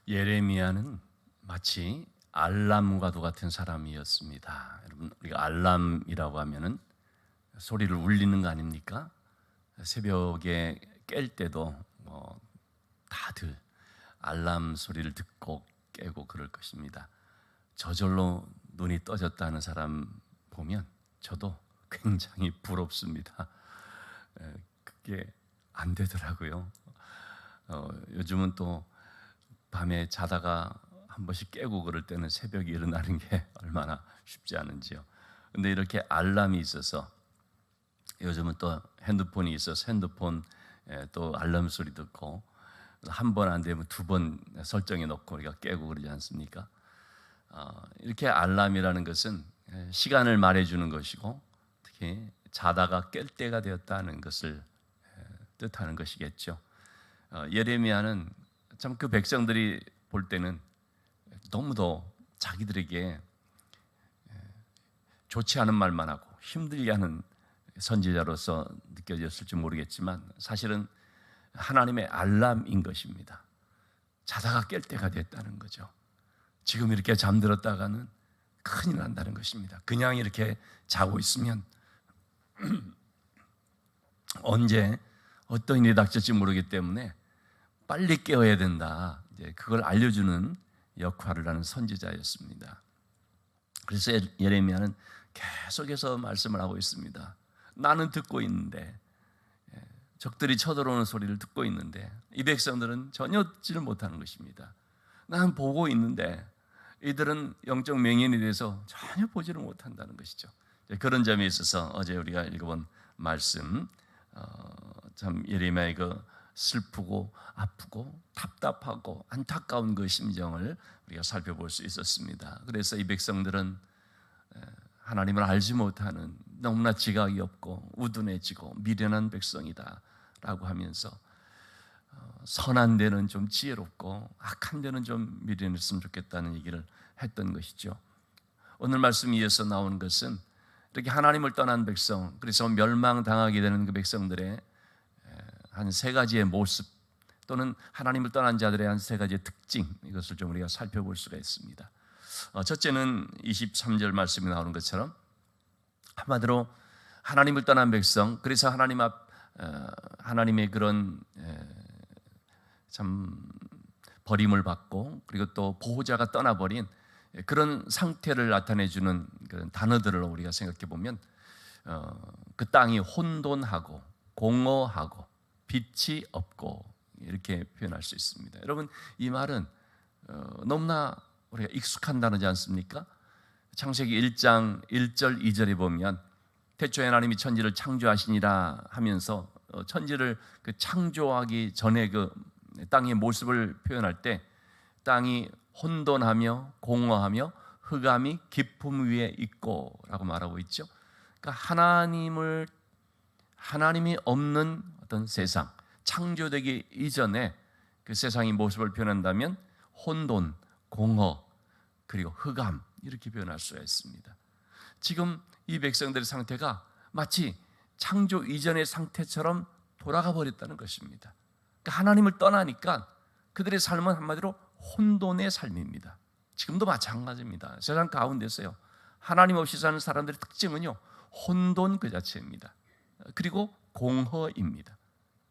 예레미야는 마치 알람과도 같은 사람이었습니다. 여러분, 우리가 알람이라고 하면은 소리를 울리는 거 아닙니까? 새벽에 깰 때도 다들 알람 소리를 듣고 깨고 그럴 것입니다. 저절로 눈이 떠졌다는 사람 보면 저도 굉장히 부럽습니다. 그게 안 되더라고요. 요즘은 또 밤에 자다가 한 번씩 깨고 그럴 때는 새벽에 일어나는 게 얼마나 쉽지 않은지요. 근데 이렇게 알람이 있어서 요즘은 또 핸드폰이 있어서 핸드폰 또 알람 소리 듣고 한 번 안 되면 두 번 설정해 놓고 우리가 깨고 그러지 않습니까? 이렇게 알람이라는 것은 시간을 말해주는 것이고 특히 자다가 깰 때가 되었다는 것을 뜻하는 것이겠죠. 예레미야는 참 그 백성들이 볼 때는 너무도 자기들에게 좋지 않은 말만 하고 힘들게 하는 선지자로서 느껴졌을지 모르겠지만 사실은 하나님의 알람인 것입니다. 자다가 깰 때가 됐다는 거죠. 지금 이렇게 잠들었다가는 큰일 난다는 것입니다. 그냥 이렇게 자고 있으면 언제 어떤 일이 닥칠지 모르기 때문에 빨리 깨어야 된다. 이제 그걸 알려주는 역할을 하는 선지자였습니다. 그래서 예레미야는 계속해서 말씀을 하고 있습니다. 나는 듣고 있는데 적들이 쳐들어오는 소리를 듣고 있는데 이 백성들은 전혀 듣지를 못하는 것입니다. 나는 보고 있는데 이들은 영적 맹인이 돼서 전혀 보지를 못한다는 것이죠. 그런 점에 있어서 어제 우리가 읽어본 말씀 참 예레미야의 그 슬프고 아프고 답답하고 안타까운 그 심정을 우리가 살펴볼 수 있었습니다. 그래서 이 백성들은 하나님을 알지 못하는 너무나 지각이 없고 우둔해지고 미련한 백성이다 라고 하면서 선한 데는 좀 지혜롭고 악한 데는 좀 미련했으면 좋겠다는 얘기를 했던 것이죠. 오늘 말씀 위에서 나오는 것은 이렇게 하나님을 떠난 백성, 그래서 멸망당하게 되는 그 백성들의 한 세 가지의 모습 또는 하나님을 떠난 자들의 한 세 가지의 특징, 이것을 좀 우리가 살펴볼 수가 있습니다. 첫째는 23절 말씀이 나오는 것처럼 한마디로 하나님을 떠난 백성, 그래서 하나님의 그런 참 버림을 받고 그리고 또 보호자가 떠나버린 그런 상태를 나타내주는 그런 단어들을 우리가 생각해 보면 그 땅이 혼돈하고 공허하고 빛이 없고 이렇게 표현할 수 있습니다. 여러분, 이 말은 너무나 우리가 익숙한 단어지 않습니까? 창세기 1장 1절 2절에 보면 태초에 하나님이 천지를 창조하시니라 하면서 천지를 그 창조하기 전에 그 땅의 모습을 표현할 때 땅이 혼돈하며 공허하며 흑암이 깊음 위에 있고 라고 말하고 있죠. 그러니까 하나님이 없는 어떤 세상, 창조되기 이전에 그 세상의 모습을 표현한다면 혼돈, 공허, 그리고 흑암 이렇게 표현할 수가 있습니다. 지금 이 백성들의 상태가 마치 창조 이전의 상태처럼 돌아가 버렸다는 것입니다. 그러니까 하나님을 떠나니까 그들의 삶은 한마디로 혼돈의 삶입니다. 지금도 마찬가지입니다. 세상 가운데서요, 하나님 없이 사는 사람들의 특징은요, 혼돈 그 자체입니다. 그리고 공허입니다.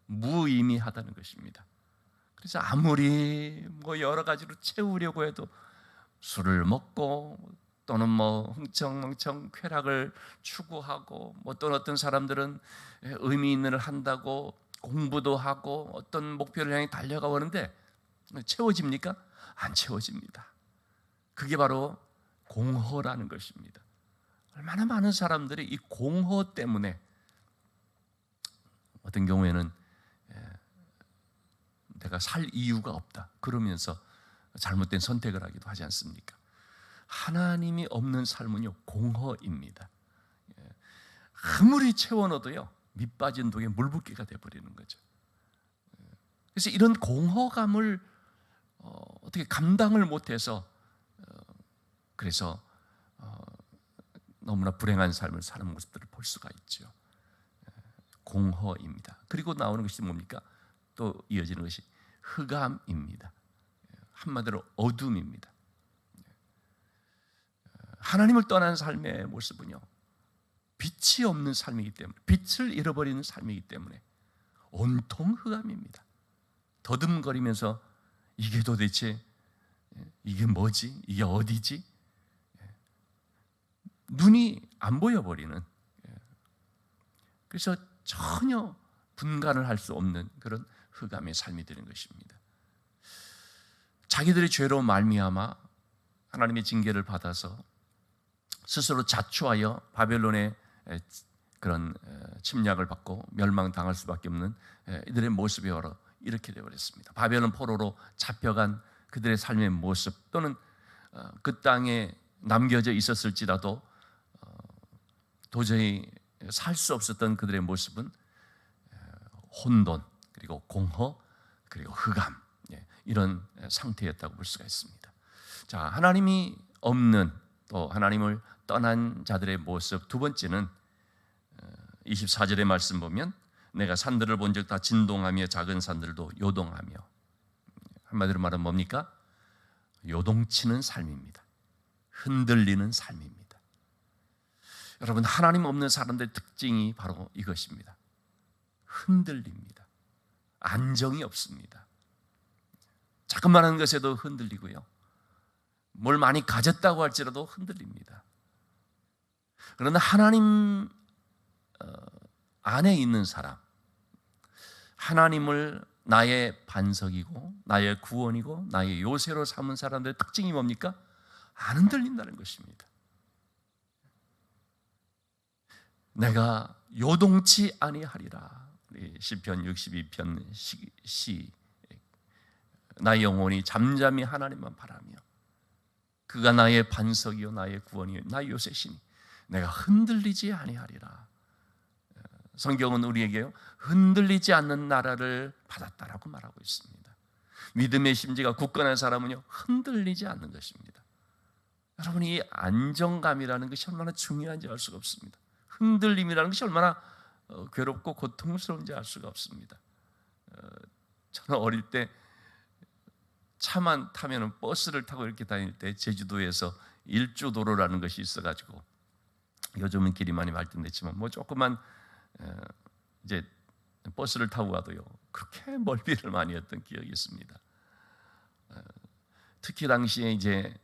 무의미하다는 것입니다. 그래서 아무리 여러 가지로 채우려고 해도 술을 먹고 또는 흥청망청 쾌락을 추구하고 또는 어떤 사람들은 의미 있는 일을 한다고 공부도 하고 어떤 목표를 향해 달려가 보는데 채워집니까? 안 채워집니다. 그게 바로 공허라는 것입니다. 얼마나 많은 사람들이 이 공허 때문에 어떤 경우에는 내가 살 이유가 없다 그러면서 잘못된 선택을 하기도 하지 않습니까? 하나님이 없는 삶은요, 공허입니다. 아무리 채워 넣어도요, 밑 빠진 독에 물 붓기가 돼버리는 거죠. 그래서 이런 공허감을 어떻게 감당을 못해서 그래서 너무나 불행한 삶을 사는 모습들을 볼 수가 있죠. 공허입니다. 그리고 나오는 것이 뭡니까? 또 이어지는 것이 흑암입니다. 한마디로 어둠입니다. 하나님을 떠난 삶의 모습은요, 빛이 없는 삶이기 때문에, 빛을 잃어버리는 삶이기 때문에 온통 흑암입니다. 더듬거리면서 이게 도대체 이게 뭐지? 이게 어디지? 눈이 안 보여버리는, 그래서 전혀 분간을 할 수 없는 그런 흑암의 삶이 되는 것입니다. 자기들의 죄로 말미암아 하나님의 징계를 받아서 스스로 자초하여 바벨론의 그런 침략을 받고 멸망당할 수밖에 없는 이들의 모습이 바로 이렇게 되어버렸습니다. 바벨론 포로로 잡혀간 그들의 삶의 모습, 또는 그 땅에 남겨져 있었을지라도 도저히 살 수 없었던 그들의 모습은 혼돈, 그리고 공허, 그리고 흑암, 이런 상태였다고 볼 수가 있습니다. 자, 하나님이 없는, 또 하나님을 떠난 자들의 모습. 두 번째는 24절의 말씀 보면 내가 산들을 본즉 다 진동하며 작은 산들도 요동하며, 한마디로 말하면 뭡니까? 요동치는 삶입니다. 흔들리는 삶입니다. 여러분, 하나님 없는 사람들의 특징이 바로 이것입니다. 흔들립니다. 안정이 없습니다. 자그마한 것에도 흔들리고요, 뭘 많이 가졌다고 할지라도 흔들립니다. 그러나 하나님 안에 있는 사람, 하나님을 나의 반석이고 나의 구원이고 나의 요새로 삼은 사람들의 특징이 뭡니까? 안 흔들린다는 것입니다. 내가 요동치 아니하리라. 시편 62편 시, 나의 영혼이 잠잠히 하나님만 바라며 그가 나의 반석이요 나의 구원이요 나의 요새시니 내가 흔들리지 아니하리라. 성경은 우리에게요, 흔들리지 않는 나라를 받았다라고 말하고 있습니다. 믿음의 심지가 굳건한 사람은요, 흔들리지 않는 것입니다. 여러분, 이 안정감이라는 것이 얼마나 중요한지 알 수가 없습니다. 흔들림이라는 것이 얼마나 괴롭고 고통스러운지 알 수가 없습니다. 저는 어릴 때 차만 타면, 버스를 타고 이렇게 다닐 때 제주도에서 일주도로라는 것이 있어가지고, 요즘은 길이 많이 발전됐지만 뭐 조그만 이제 버스를 타고 가도요, 그렇게 멀미를 많이 했던 기억이 있습니다. 특히 당시에 이제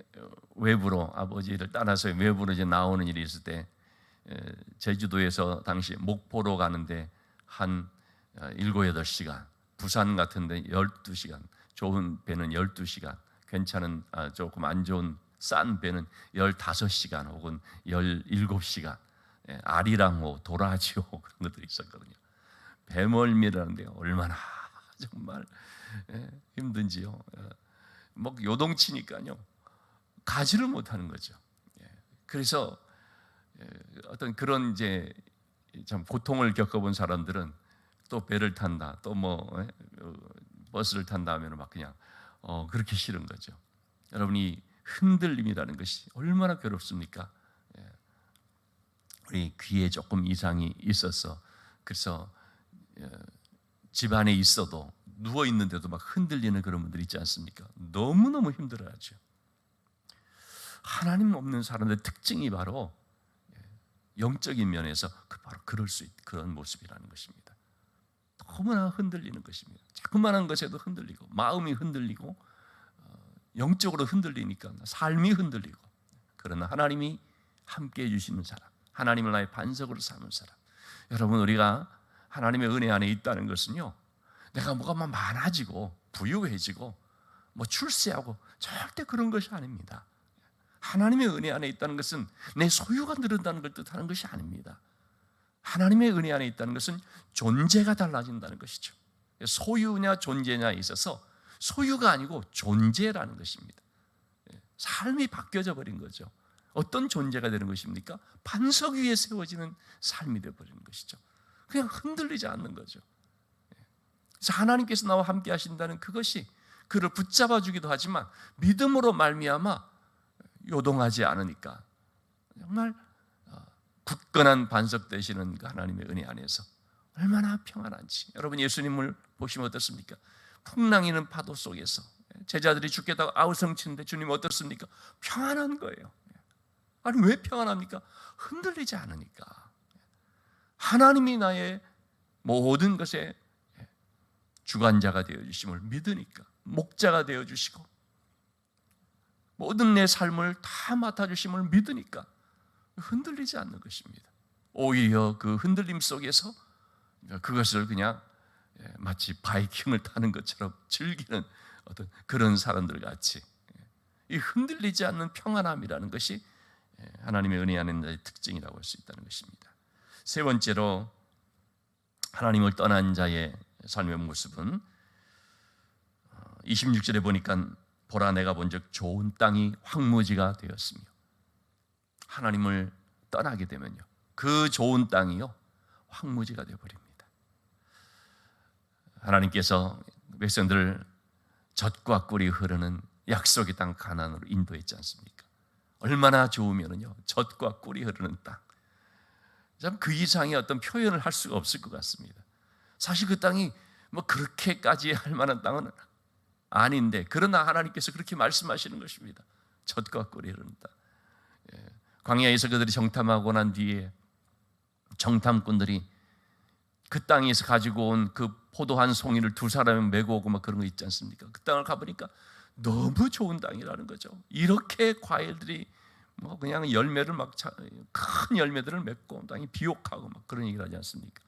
외부로, 아버지를 따라서 외부로 이제 나오는 일이 있을 때, 제주도에서 당시 목포로 가는데 한 7, 8시간, 부산 같은데 12시간, 좋은 배는 12시간, 괜찮은 조금 안 좋은 싼 배는 15시간 혹은 17시간, 아리랑호, 도라지호 그런 것들이 있었거든요. 배멀미라는데 얼마나 정말 힘든지요. 뭐 요동치니까요, 가지를 못하는 거죠. 그래서 어떤 그런 이제 참 고통을 겪어본 사람들은 또 배를 탄다, 또 뭐 버스를 탄다 하면 막 그냥 그렇게 싫은 거죠. 여러분이 흔들림이라는 것이 얼마나 괴롭습니까? 우리 귀에 조금 이상이 있어서, 그래서 집 안에 있어도 누워 있는데도 막 흔들리는 그런 분들 있지 않습니까? 너무너무 힘들어하죠. 하나님 없는 사람들의 특징이 바로 영적인 면에서 바로 그런 모습이라는 것입니다. 너무나 흔들리는 것입니다. 자그마한 것에도 흔들리고, 마음이 흔들리고, 영적으로 흔들리니까 삶이 흔들리고. 그러나 하나님이 함께해 주시는 사람, 하나님을 나의 반석으로 삼은 사람. 여러분, 우리가 하나님의 은혜 안에 있다는 것은요, 내가 뭐가 막 많아지고 부유해지고 뭐 출세하고 절대 그런 것이 아닙니다. 하나님의 은혜 안에 있다는 것은 내 소유가 늘어난다는 걸 뜻하는 것이 아닙니다. 하나님의 은혜 안에 있다는 것은 존재가 달라진다는 것이죠. 소유냐 존재냐에 있어서 소유가 아니고 존재라는 것입니다. 삶이 바뀌어져 버린 거죠. 어떤 존재가 되는 것입니까? 반석 위에 세워지는 삶이 되어버리는 것이죠. 그냥 흔들리지 않는 거죠. 그래서 하나님께서 나와 함께 하신다는 그것이 그를 붙잡아 주기도 하지만 믿음으로 말미암아 요동하지 않으니까 정말 굳건한 반석 되시는 그 하나님의 은혜 안에서 얼마나 평안한지. 여러분, 예수님을 보시면 어떻습니까? 풍랑이는 파도 속에서 제자들이 죽겠다고 아우성치는데 주님 어떻습니까? 평안한 거예요. 아니 왜 평안합니까? 흔들리지 않으니까. 하나님이 나의 모든 것에 주관자가 되어주심을 믿으니까, 목자가 되어주시고 모든 내 삶을 다 맡아주심을 믿으니까 흔들리지 않는 것입니다. 오히려 그 흔들림 속에서 그것을 그냥 마치 바이킹을 타는 것처럼 즐기는 어떤 그런 사람들 같이, 이 흔들리지 않는 평안함이라는 것이 하나님의 은혜 안에 자의 특징이라고 할 수 있다는 것입니다. 세 번째로 하나님을 떠난 자의 삶의 모습은 26절에 보니까 보라 내가 본즉 좋은 땅이 황무지가 되었으며, 하나님을 떠나게 되면요 그 좋은 땅이요 황무지가 되어버립니다. 하나님께서 백성들을 젖과 꿀이 흐르는 약속의 땅 가나안으로 인도했지 않습니까? 얼마나 좋으면은요 젖과 꿀이 흐르는 땅, 참 그 이상의 어떤 표현을 할 수가 없을 것 같습니다. 사실 그 땅이 뭐 그렇게까지 할 만한 땅은 아닌데, 그러나 하나님께서 그렇게 말씀하시는 것입니다. 젖과 꿀이 흐르는 땅. 광야에서 그들이 정탐하고 난 뒤에 정탐꾼들이 그 땅에서 가지고 온 그 포도 한 송이를 두 사람이 메고 오고 막 그런 거 있지 않습니까? 그 땅을 가보니까 너무 좋은 땅이라는 거죠. 이렇게 과일들이 뭐 그냥 열매를 막 큰 열매들을 맺고 땅이 비옥하고 막 그런 얘기를 하지 않습니까?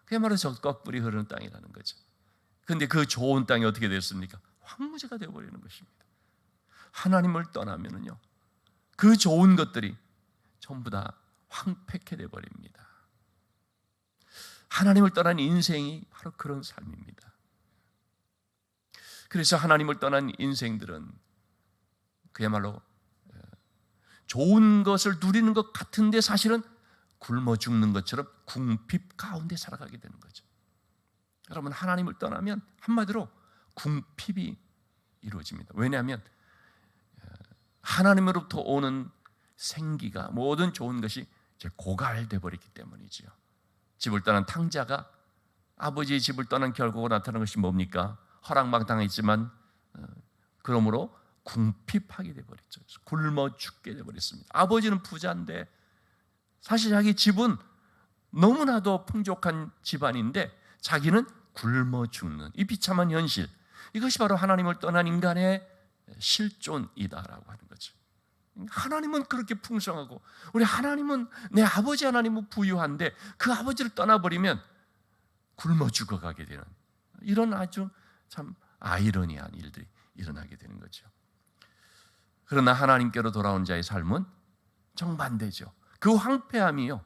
그야말로 젖과 꿀이 흐르는 땅이라는 거죠. 그런데 그 좋은 땅이 어떻게 됐습니까? 황무지가 되어버리는 것입니다. 하나님을 떠나면은요 그 좋은 것들이 전부 다 황폐케 되어버립니다. 하나님을 떠난 인생이 바로 그런 삶입니다. 그래서 하나님을 떠난 인생들은 그야말로 좋은 것을 누리는 것 같은데 사실은 굶어 죽는 것처럼 궁핍 가운데 살아가게 되는 거죠. 여러분, 하나님을 떠나면 한마디로 궁핍이 이루어집니다. 왜냐하면 하나님으로부터 오는 생기가, 모든 좋은 것이 이제 고갈돼 버렸기 때문이지요. 집을 떠난 탕자가 아버지의 집을 떠난 결과가 나타난 것이 뭡니까? 허락망당했지만 그러므로 궁핍하게 되어버렸죠. 굶어 죽게 되어버렸습니다. 아버지는 부자인데 사실 자기 집은 너무나도 풍족한 집안인데 자기는 굶어 죽는 이 비참한 현실, 이것이 바로 하나님을 떠난 인간의 실존이다라고 하는 거죠. 하나님은 그렇게 풍성하고 우리 하나님은, 내 아버지 하나님은 부유한데 그 아버지를 떠나버리면 굶어 죽어가게 되는 이런 아주 참 아이러니한 일들이 일어나게 되는 거죠. 그러나 하나님께로 돌아온 자의 삶은 정반대죠. 그 황폐함이요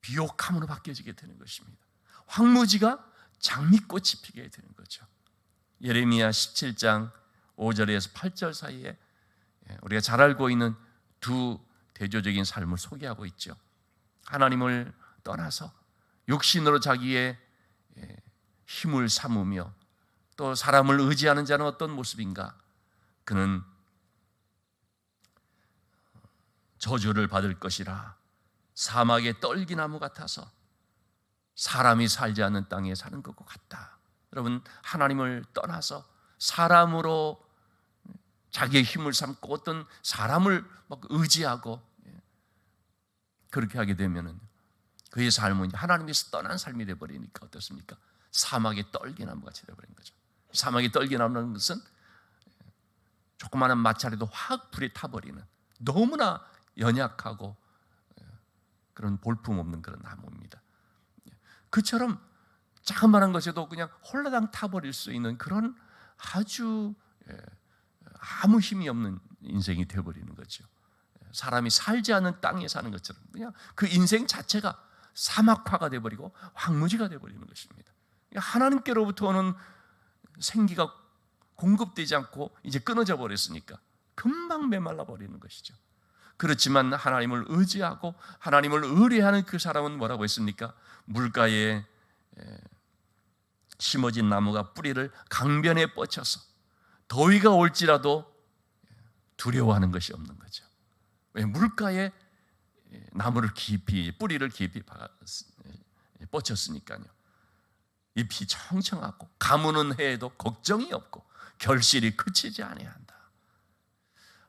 비옥함으로 바뀌어지게 되는 것입니다. 황무지가 장미꽃이 피게 되는 거죠. 예레미야 17장 5절에서 8절 사이에 우리가 잘 알고 있는 두 대조적인 삶을 소개하고 있죠. 하나님을 떠나서 육신으로 자기의 힘을 삼으며 또 사람을 의지하는 자는 어떤 모습인가? 그는 저주를 받을 것이라 사막의 떨기나무 같아서 사람이 살지 않는 땅에 사는 것과 같다. 여러분, 하나님을 떠나서 사람으로 자기의 힘을 삼고 어떤 사람을 막 의지하고 그렇게 하게 되면은 그의 삶은 하나님께서 떠난 삶이 되어버리니까 어떻습니까? 사막의 떨기나무 같이 되어버린 거죠. 사막의 떨기나무라는 것은 조그마한 마찰에도 확 불에 타버리는 너무나 연약하고 그런 볼품없는 그런 나무입니다. 그처럼 자그마한 것에도 그냥 홀라당 타버릴 수 있는 그런 아주 아무 힘이 없는 인생이 되어버리는 거죠. 사람이 살지 않는 땅에 사는 것처럼 그냥 그 인생 자체가 사막화가 되어버리고 황무지가 되어버리는 것입니다. 하나님께로부터 오는 생기가 공급되지 않고 이제 끊어져 버렸으니까 금방 메말라 버리는 것이죠. 그렇지만 하나님을 의지하고 하나님을 의뢰하는 그 사람은 뭐라고 했습니까? 물가에 심어진 나무가 뿌리를 강변에 뻗쳐서 더위가 올지라도 두려워하는 것이 없는 거죠. 왜? 물가에 나무를 깊이, 뿌리를 깊이 뻗쳤으니까요. 잎이 청청하고 가무는 해에도 걱정이 없고 결실이 그치지 아니한다.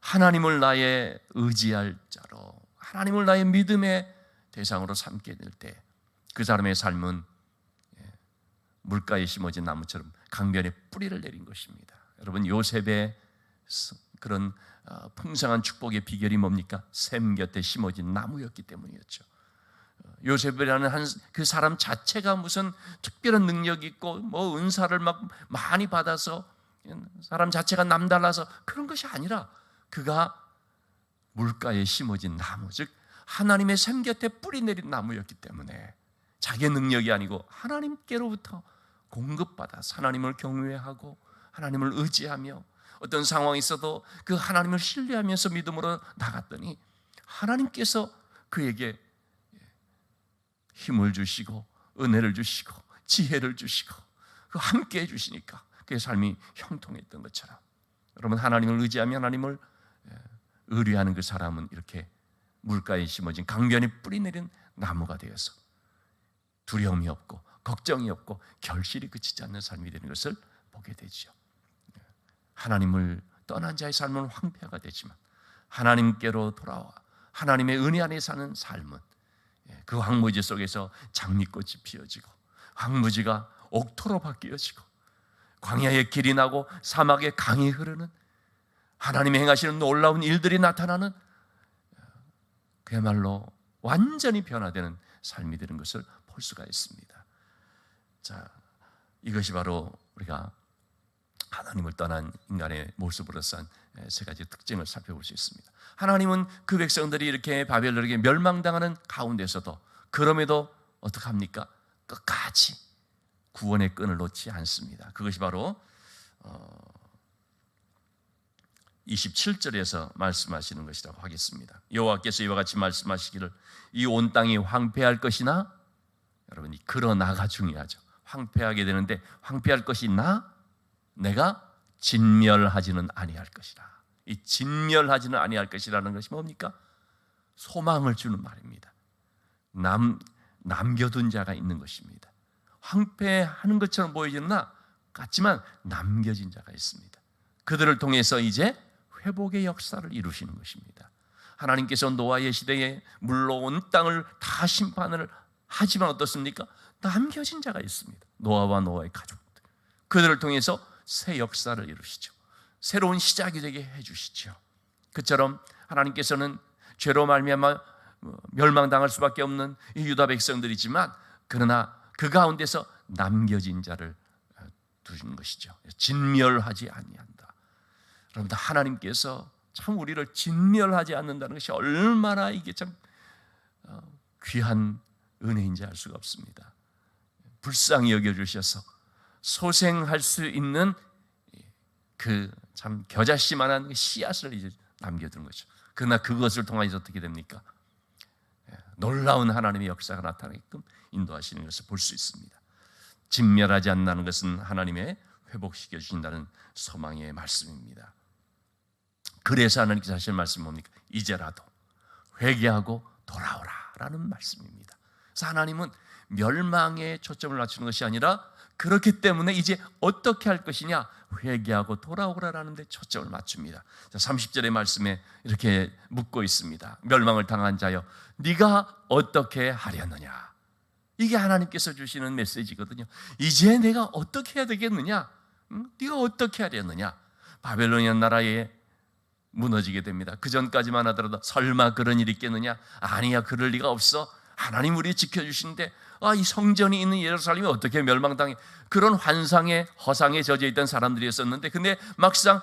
하나님을 나의 의지할 자로, 하나님을 나의 믿음의 대상으로 삼게 될 때 그 사람의 삶은 물가에 심어진 나무처럼 강변에 뿌리를 내린 것입니다. 여러분, 요셉의 그런 풍성한 축복의 비결이 뭡니까? 샘 곁에 심어진 나무였기 때문이었죠. 요셉이라는 그 사람 자체가 무슨 특별한 능력이 있고 뭐 은사를 막 많이 받아서 사람 자체가 남달라서 그런 것이 아니라 그가 물가에 심어진 나무, 즉 하나님의 샘 곁에 뿌리 내린 나무였기 때문에 자기의 능력이 아니고 하나님께로부터 공급받아서 하나님을 경외하고 하나님을 의지하며 어떤 상황이 있어도 그 하나님을 신뢰하면서 믿음으로 나갔더니 하나님께서 그에게 힘을 주시고 은혜를 주시고 지혜를 주시고 함께 해주시니까 그의 삶이 형통했던 것처럼, 여러분, 하나님을 의지하며 하나님을 의뢰하는 그 사람은 이렇게 물가에 심어진 강변에 뿌리 내린 나무가 되어서 두려움이 없고 걱정이 없고 결실이 그치지 않는 삶이 되는 것을 보게 되죠. 하나님을 떠난 자의 삶은 황폐화가 되지만 하나님께로 돌아와 하나님의 은혜 안에 사는 삶은 그 황무지 속에서 장미꽃이 피어지고 황무지가 옥토로 바뀌어지고 광야에 길이 나고 사막에 강이 흐르는, 하나님이 행하시는 놀라운 일들이 나타나는, 그야말로 완전히 변화되는 삶이 되는 것을 볼 수가 있습니다. 자, 이것이 바로 우리가 하나님을 떠난 인간의 모습으로서 한 세 가지 특징을 살펴볼 수 있습니다. 하나님은 그 백성들이 이렇게 바벨론에게 멸망당하는 가운데서도 그럼에도 어떡합니까? 끝까지 구원의 끈을 놓지 않습니다. 그것이 바로 27절에서 말씀하시는 것이라고 하겠습니다. 여호와께서 이와 같이 말씀하시기를 이 온 땅이 황폐할 것이나, 여러분, 그러나가 중요하죠. 황폐하게 되는데 황폐할 것이나 내가 진멸하지는 아니할 것이라. 이 진멸하지는 아니할 것이라는 것이 뭡니까? 소망을 주는 말입니다. 남겨둔 자가 있는 것입니다. 황폐하는 것처럼 보이지는 같지만 남겨진 자가 있습니다. 그들을 통해서 이제 회복의 역사를 이루시는 것입니다. 하나님께서 노아의 시대에 물로 온 땅을 다 심판을 하지만 어떻습니까? 남겨진 자가 있습니다. 노아와 노아의 가족들, 그들을 통해서 새 역사를 이루시죠. 새로운 시작이 되게 해주시죠. 그처럼 하나님께서는 죄로 말미암아 멸망당할 수밖에 없는 이 유다 백성들이지만 그러나 그 가운데서 남겨진 자를 두신 것이죠. 진멸하지 아니한다. 여러분들, 하나님께서 참 우리를 진멸하지 않는다는 것이 얼마나 이게 참 귀한 은혜인지 알 수가 없습니다. 불쌍히 여겨주셔서 소생할 수 있는 그 참 겨자씨만한 씨앗을 이제 남겨둔 거죠. 그러나 그것을 통해서 어떻게 됩니까? 놀라운 하나님의 역사가 나타나게끔 인도하시는 것을 볼 수 있습니다. 진멸하지 않는다는 것은 하나님의 회복시켜 주신다는 소망의 말씀입니다. 그래서 하나님께서 하시는 말씀은 뭡니까? 이제라도 회개하고 돌아오라라는 말씀입니다. 그래서 하나님은 멸망에 초점을 맞추는 것이 아니라 그렇기 때문에 이제 어떻게 할 것이냐? 회개하고 돌아오라라는 데 초점을 맞춥니다. 30절의 말씀에 이렇게 묻고 있습니다. 멸망을 당한 자여, 네가 어떻게 하려느냐? 이게 하나님께서 주시는 메시지거든요. 이제 내가 어떻게 해야 되겠느냐? 네가 어떻게 하려느냐? 바벨로니아 나라에 무너지게 됩니다. 그 전까지만 하더라도 설마 그런 일이 있겠느냐? 아니야, 그럴 리가 없어. 하나님 우리 지켜주시는데 이 성전이 있는 예루살렘이 어떻게 멸망당해? 그런 환상에 허상에 젖어있던 사람들이었었는데 근데 막상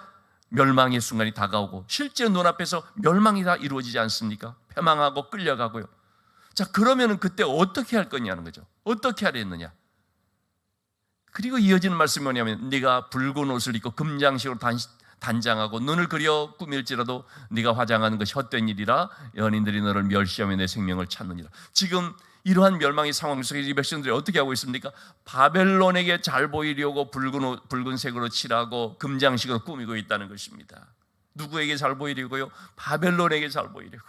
멸망의 순간이 다가오고 실제 눈앞에서 멸망이 다 이루어지지 않습니까? 패망하고 끌려가고요. 자, 그러면은 그때 어떻게 할 거냐는 거죠. 어떻게 하랬느냐? 그리고 이어지는 말씀이 뭐냐면 네가 붉은 옷을 입고 금장식으로 단장하고 눈을 그려 꾸밀지라도 네가 화장하는 것이 헛된 일이라 연인들이 너를 멸시하며 내 생명을 찾느니라. 지금 이러한 멸망의 상황 속에 이 백성들이 어떻게 하고 있습니까? 바벨론에게 잘 보이려고 붉은색으로 칠하고 금장식으로 꾸미고 있다는 것입니다. 누구에게 잘 보이려고요? 바벨론에게 잘 보이려고.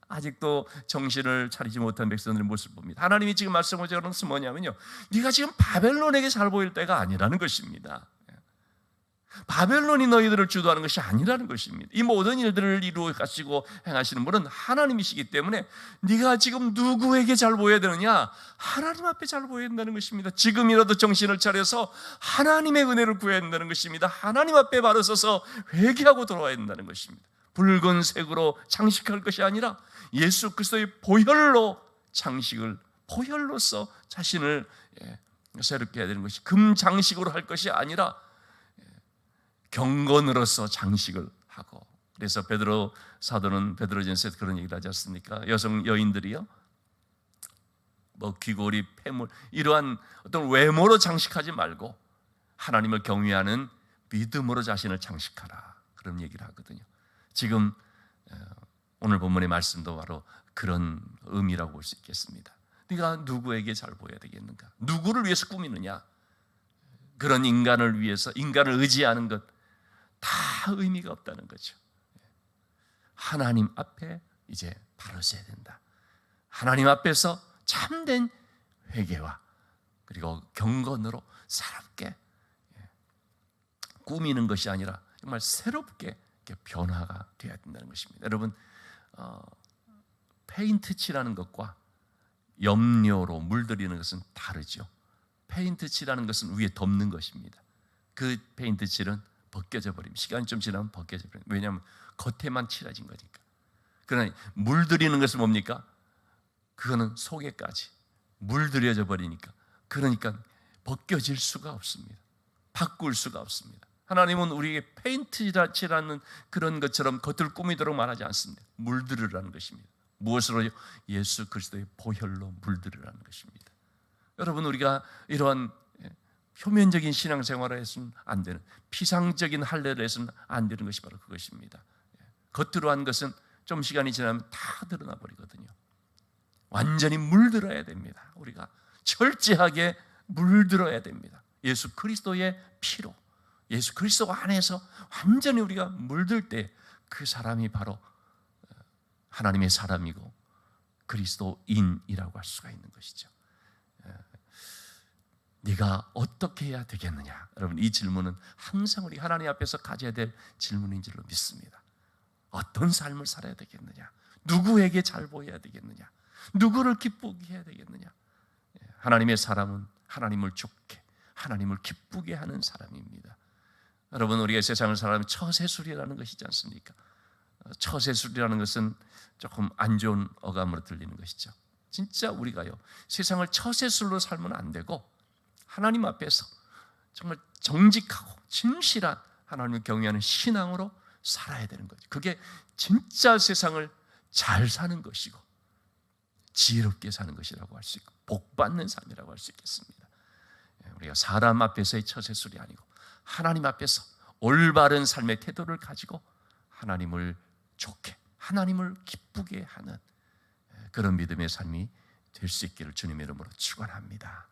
아직도 정신을 차리지 못한 백성들의 모습을 봅니다. 하나님이 지금 말씀하시는 것은 뭐냐면요, 네가 지금 바벨론에게 잘 보일 때가 아니라는 것입니다. 바벨론이 너희들을 주도하는 것이 아니라는 것입니다. 이 모든 일들을 이루어 가시고 행하시는 분은 하나님이시기 때문에 네가 지금 누구에게 잘 보여야 되느냐? 하나님 앞에 잘 보여야 된다는 것입니다. 지금이라도 정신을 차려서 하나님의 은혜를 구해야 된다는 것입니다. 하나님 앞에 바로 서서 회개하고 돌아와야 된다는 것입니다. 붉은색으로 장식할 것이 아니라 예수 그리스도의 보혈로 장식을, 보혈로서 자신을 새롭게 해야 되는 것이, 금 장식으로 할 것이 아니라 경건으로서 장식을 하고. 그래서 베드로 사도는 베드로전서에서 그런 얘기를 하지 않습니까? 여인들이요, 뭐 귀걸이, 폐물, 이러한 어떤 외모로 장식하지 말고 하나님을 경외하는 믿음으로 자신을 장식하라, 그런 얘기를 하거든요. 지금 오늘 본문의 말씀도 바로 그런 의미라고 볼 수 있겠습니다. 네가 누구에게 잘 보여야 되겠는가? 누구를 위해서 꾸미느냐? 그런 인간을 위해서, 인간을 의지하는 것 다 의미가 없다는 거죠. 하나님 앞에 이제 바로 서야 된다. 하나님 앞에서 참된 회개와 그리고 경건으로 새롭게 꾸미는 것이 아니라 정말 새롭게 변화가 되어야 된다는 것입니다. 여러분, 페인트 칠하는 것과 염료로 물들이는 것은 다르죠. 페인트 칠하는 것은 위에 덮는 것입니다. 그 페인트 칠은 벗겨져 버립니다. 시간이 좀 지나면 벗겨져 버립니다. 왜냐하면 겉에만 칠해진 거니까. 그러나 물들이는 것은 뭡니까? 그거는 속에까지 물들여져 버리니까, 그러니까 벗겨질 수가 없습니다. 바꿀 수가 없습니다. 하나님은 우리에게 페인트 칠하는 그런 것처럼 겉을 꾸미도록 말하지 않습니다. 물들으라는 것입니다. 무엇으로요? 예수 그리스도의 보혈로 물들으라는 것입니다. 여러분, 우리가 이러한 표면적인 신앙생활을 해서는 안 되는, 피상적인 할례를 해서는 안 되는 것이 바로 그것입니다. 겉으로 한 것은 좀 시간이 지나면 다 드러나 버리거든요. 완전히 물들어야 됩니다. 우리가 철저하게 물들어야 됩니다. 예수 그리스도의 피로, 예수 그리스도 안에서 완전히 우리가 물들 때 그 사람이 바로 하나님의 사람이고 그리스도인이라고 할 수가 있는 것이죠. 네가 어떻게 해야 되겠느냐? 여러분, 이 질문은 항상 우리 하나님 앞에서 가져야 될 질문인 줄로 믿습니다. 어떤 삶을 살아야 되겠느냐? 누구에게 잘 보여야 되겠느냐? 누구를 기쁘게 해야 되겠느냐? 하나님의 사람은 하나님을 좋게, 하나님을 기쁘게 하는 사람입니다. 여러분, 우리가 세상을 살아가면 처세술이라는 것이지 않습니까? 처세술이라는 것은 조금 안 좋은 어감으로 들리는 것이죠. 진짜 우리가요, 세상을 처세술로 살면 안 되고 하나님 앞에서 정말 정직하고 진실한 하나님을 경외하는 신앙으로 살아야 되는 거죠. 그게 진짜 세상을 잘 사는 것이고 지혜롭게 사는 것이라고 할 수 있고 복받는 삶이라고 할 수 있겠습니다. 우리가 사람 앞에서의 처세술이 아니고 하나님 앞에서 올바른 삶의 태도를 가지고 하나님을 좋게, 하나님을 기쁘게 하는 그런 믿음의 삶이 될 수 있기를 주님의 이름으로 축원합니다.